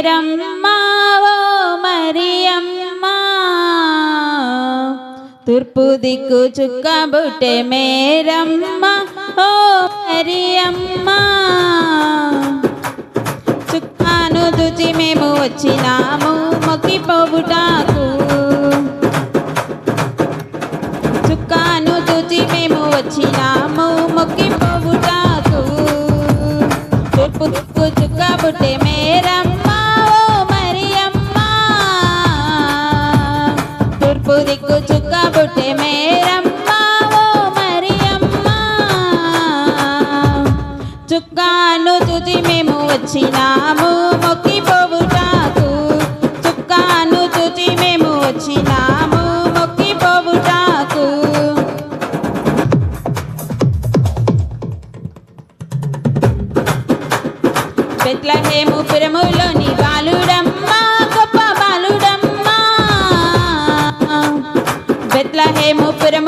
మేరమ్మ ఓ మరియమ్మ తూర్పు దిక్కు చుక్కబుట్టె మేరమ్మ ఓ మరియమ్మ చుక్కాను తుచి మేము వచ్చినాము మొక్కిపోవుటాకు చుక్కాను తుచి మేము వచ్చినాము మొక్కిపోవుటాకు తూర్పు దిక్కు చుక్కబుట్టె మేరమ్మ ఓ మరియమ్మ తూర్పు దిక్కు చుక్కబుట్టె మేరమ్మ ఓ మరియమ్మ చుక్కాను తుచి మేము వచ్చినాము మొక్కిపోవుటాకు చుక్కాను తుచి మేము వచ్చినాము మొక్కిపోవుటాకు బెత్లెహేము పురములోని బాలుడమ్మ గొప్ప బాలుడమ్మ బెత్లెహేము పురము